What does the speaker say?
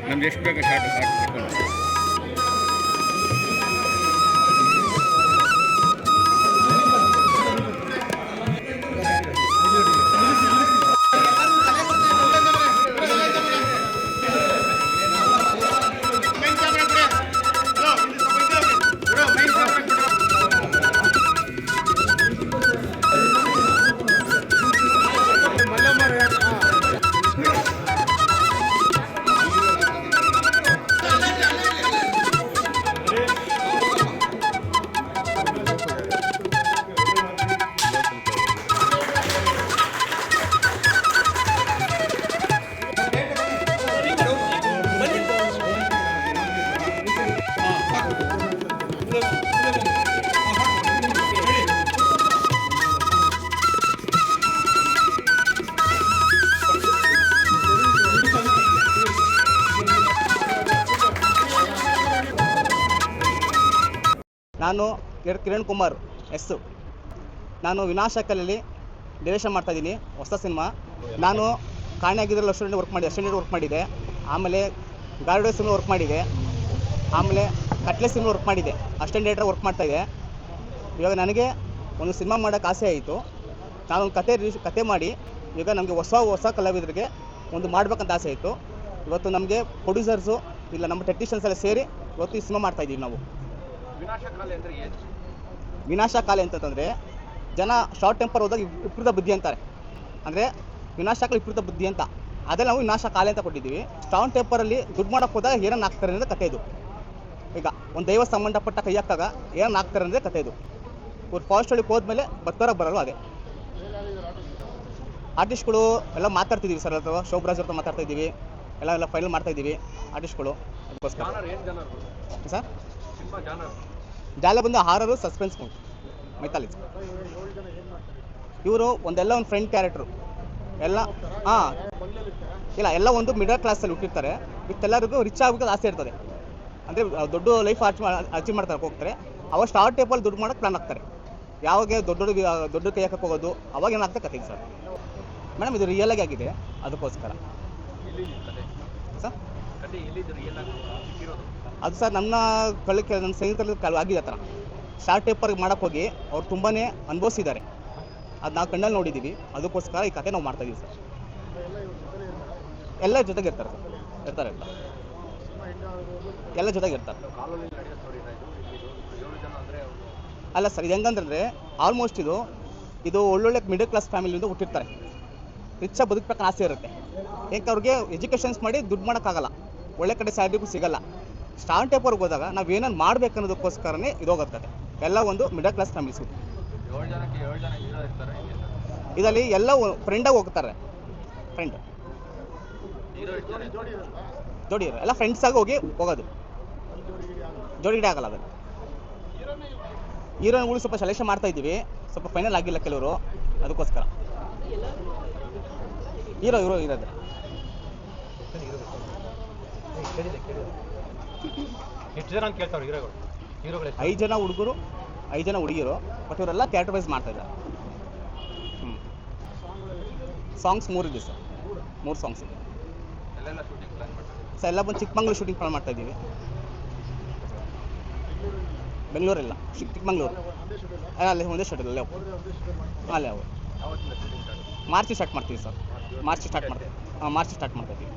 ನಮ್ಗೆ ಎಷ್ಟು ಬೇಕು ಶಾರ್ಟ್ ತಗೊಂಡು ನಾನು ಕಿರಣ್ ಕುಮಾರ್ ಎಸ್. ನಾನು ವಿನಾಶಕಲಲ್ಲಿ ಡೈರೆಕ್ಷನ್ ಮಾಡ್ತಾಯಿದ್ದೀನಿ ಹೊಸ ಸಿನಿಮಾ. ನಾನು ಕಾಣೆಯಾಗಿದ್ರಲ್ಲಿ ಅಸಿಸ್ಟೆಂಟ್ ವರ್ಕ್ ಮಾಡಿದೆ. ಆಮೇಲೆ ಗಾರ್ಡೆ ಸಿನಿಮಾ ವರ್ಕ್ ಮಾಡಿದೆ. ಆಮೇಲೆ ಕಟ್ಲೆ ಸಿನಿಮಾ ವರ್ಕ್ ಮಾಡಿದೆ. ಅಸಿಸ್ಟೆಂಟ್ ಡೈರೆಕ್ಟರ್ ವರ್ಕ್ ಮಾಡ್ತಾಯಿದ್ದೆ. ಇವಾಗ ನನಗೆ ಒಂದು ಸಿನಿಮಾ ಮಾಡೋಕ್ಕೆ ಆಸೆ ಆಯಿತು. ನಾನೊಂದು ಕತೆ ಮಾಡಿ ಈಗ ನಮಗೆ ಹೊಸ ಕಲಾವಿದರಿಗೆ ಒಂದು ಮಾಡಬೇಕಂತ ಆಸೆ ಆಯಿತು. ಇವತ್ತು ನಮಗೆ ಪ್ರೊಡ್ಯೂಸರ್ಸು ಇಲ್ಲ ನಮ್ಮ ಟೆಕ್ನಿಷಿಯನ್ಸ್ ಎಲ್ಲ ಸೇರಿ ಇವತ್ತು ಈ ಸಿನಿಮಾ ಮಾಡ್ತಾಯಿದ್ದೀವಿ ನಾವು. ವಿನಾಶ ಕಾಲೆ ಅಂತಂದರೆ ಜನ ಶಾರ್ಟ್ ಟೆಂಪರ್ ಹೋದಾಗ ವಿಪರೀತ ಬುದ್ಧಿ ಅಂತಾರೆ. ಅಂದರೆ ವಿನಾಶಕಾಲ ವಿಪರೀತ ಬುದ್ಧಿ ಅಂತ, ಅದೇ ನಾವು ವಿನಾಶ ಕಾಲೆ ಅಂತ ಕೊಟ್ಟಿದ್ದೀವಿ. ಸ್ಟಾಂಗ್ ಟೆಂಪರಲ್ಲಿ ದುಡ್ಡು ಮಾಡೋಕ್ಕೆ ಹೋದಾಗ ಏನನ್ನು ಹಾಕ್ತಾರೆ ಅಂದರೆ ಕತೆ ಇದು. ಈಗ ಒಂದು ದೈವ ಸಂಬಂಧಪಟ್ಟ ಕೈ ಹಾಕಾಗ ಏನನ್ನು ಹಾಕ್ತಾರೆ ಅಂದರೆ ಕತೆ ಇದು. ಇವ್ರು ಫಾರೆಸ್ಟ್ ಒಳಗೆ ಹೋದ್ಮೇಲೆ ಬರಲ್ಲ. ಅದೇ ಆರ್ಟಿಸ್ಟ್ಗಳು ಎಲ್ಲ ಮಾತಾಡ್ತಿದ್ದೀವಿ ಸರ್, ಅಥವಾ ಶೋಭರಾಜ್ ಅವ್ರ ಮಾತಾಡ್ತಾಯಿದ್ದೀವಿ, ಎಲ್ಲ ಫೈನಲ್ ಮಾಡ್ತಾಯಿದ್ದೀವಿ ಆರ್ಟಿಸ್ಟ್ಗಳು. ಅದಕ್ಕೋಸ್ಕರ ಸರ್ ಜಾಲ ಬಂದು ಹಾರರು, ಸಸ್ಪೆನ್ಸ್ ಮೈಥಾಲಜಿ. ಇವರು ಒಂದು ಫ್ರೆಂಡ್ ಕ್ಯಾರೆಕ್ಟ್ರು ಎಲ್ಲ. ಎಲ್ಲ ಒಂದು ಮಿಡಲ್ ಕ್ಲಾಸಲ್ಲಿ ಹುಟ್ಟಿರ್ತಾರೆ. ಎಲ್ಲರಿಗೂ ರಿಚ್ ಆಗಬೇಕು ಆಸೆ ಇರ್ತದೆ. ಅಂದರೆ ದೊಡ್ಡ ಲೈಫ್ ಅಚೀವ್ ಮಾಡ್ತಾರೆ ಹೋಗ್ತಾರೆ. ಅವಾಗ ಸ್ಟಾರ್ಟ್ ಟೇಪಲ್ಲಿ ದುಡ್ಡು ಮಾಡೋಕ್ಕೆ ಪ್ಲಾನ್ ಆಗ್ತಾರೆ. ಯಾವಾಗ ದೊಡ್ಡ ಕೈ ಹಾಕಕ್ಕೆ ಹೋಗೋದು ಅವಾಗ ಏನಾಗ್ತದೆ ಕತೆ ಸರ್. ಮೇಡಮ್ ಇದು ರಿಯಲಾಗಿ ಆಗಿದೆ, ಅದಕ್ಕೋಸ್ಕರ ಸರ್. ಅದು ಸರ್ ನನ್ನ ಸ್ನೇಹಿತರಲ್ಲಿ ಆಗಿದೆ ಆ ಥರ. ಶಾರ್ಟ್ ಟೇಪರ್ಗೆ ಮಾಡೋಕ್ಕೆ ಹೋಗಿ ಅವ್ರು ತುಂಬಾ ಅನುಭವಿಸಿದ್ದಾರೆ. ಅದು ನಾವು ಕಣ್ಣಲ್ಲಿ ನೋಡಿದ್ದೀವಿ. ಅದಕ್ಕೋಸ್ಕರ ಈ ಕತೆ ನಾವು ಮಾಡ್ತಾಯಿದ್ದೀವಿ ಸರ್. ಎಲ್ಲ ಜೊತೆಗೆ ಇರ್ತಾರೆ ಸರ್, ಎಲ್ಲ ಜೊತೆಗೆ ಇರ್ತಾರೆ. ಅಲ್ಲ ಸರ್, ಇದು ಹೆಂಗಂದ್ರೆ ಆಲ್ಮೋಸ್ಟ್ ಇದು ಒಳ್ಳೊಳ್ಳೆ ಮಿಡಲ್ ಕ್ಲಾಸ್ ಫ್ಯಾಮಿಲಿಯಿಂದ ಹುಟ್ಟಿರ್ತಾರೆ. ರಿಚಾಗಿ ಬದುಕಬೇಕಂತ ಆಸೆ ಇರುತ್ತೆ. ಯಾಕೆ ಅವ್ರಿಗೆ ಎಜುಕೇಷನ್ಸ್ ಮಾಡಿ ದುಡ್ಡು ಮಾಡೋಕ್ಕಾಗಲ್ಲ, ಒಳ್ಳೆ ಕಡೆ ಸ್ಯಾಲ್ರಿಗೂ ಸಿಗಲ್ಲ. ಸ್ಟಾರ್ಟ್ ಟೇಪರ್ಗೆ ಹೋದಾಗ ನಾವು ಏನೇನು ಮಾಡ್ಬೇಕು ಅನ್ನೋದಕ್ಕೋಸ್ಕರನೇ ಇದು ಹೋಗುತ್ತೆ. ಎಲ್ಲ ಒಂದು ಮಿಡಲ್ ಕ್ಲಾಸ್ ಫ್ಯಾಮಿಲೀಸು. ಇದರಲ್ಲಿ ಎಲ್ಲ ಫ್ರೆಂಡಾಗಿ ಹೋಗ್ತಾರೆ. ಜೋಡಿ ಎಲ್ಲ ಫ್ರೆಂಡ್ಸಾಗಿ ಹೋಗೋದು. ಜೋಡಿ ಆಗಲ್ಲ. ಅದನ್ನು ಹೀರೋಗಳು ಸ್ವಲ್ಪ ಸೆಲೆಕ್ಷನ್ ಮಾಡ್ತಾ ಇದ್ದೀವಿ, ಸ್ವಲ್ಪ ಫೈನಲ್ ಆಗಿಲ್ಲ ಕೆಲವರು, ಅದಕ್ಕೋಸ್ಕರ. ಹೀರೋ ಇರೋದು ಎಷ್ಟು ಜನ ಅಂತ ಕೇಳ್ತಾವ್ರು ಹೀರೋಗಳು? 5 ಜನ ಹುಡುಗರು 5 ಜನ ಹುಡುಗಿರು, ಬಟ್ ಇವರೆಲ್ಲ ಕ್ಯಾರೆಕ್ಟರ್ ವೈಸ್ ಮಾಡ್ತಾ ಇದ್ದಾರೆ. ಸಾಂಗ್ಸ್ 3 ಇದೆ ಸರ್, 3 ಸಾಂಗ್ಸ್ ಇದೆ ಸರ್. ಎಲ್ಲ ಬಂದು ಚಿಕ್ಕಮಂಗ್ಳೂರು ಶೂಟಿಂಗ್ ಪ್ಲಾನ್ ಮಾಡ್ತಾ ಇದ್ದೀವಿ. ಬೆಂಗಳೂರೆಲ್ಲ ಚಿಕ್ಕಮಂಗ್ಳೂರು ಅಲ್ಲೇ ಒಂದೇ ಶೂಟಿಂಗ್ ಅಲ್ಲೇ ಅಲ್ಲೇ ಅವು ಮಾರ್ಚ್ ಸ್ಟಾರ್ಟ್ ಮಾಡ್ತೀವಿ ಸರ್. ಮಾರ್ಚ್ ಸ್ಟಾರ್ಟ್ ಮಾಡ್ತಾ ಇದ್ದೀವಿ.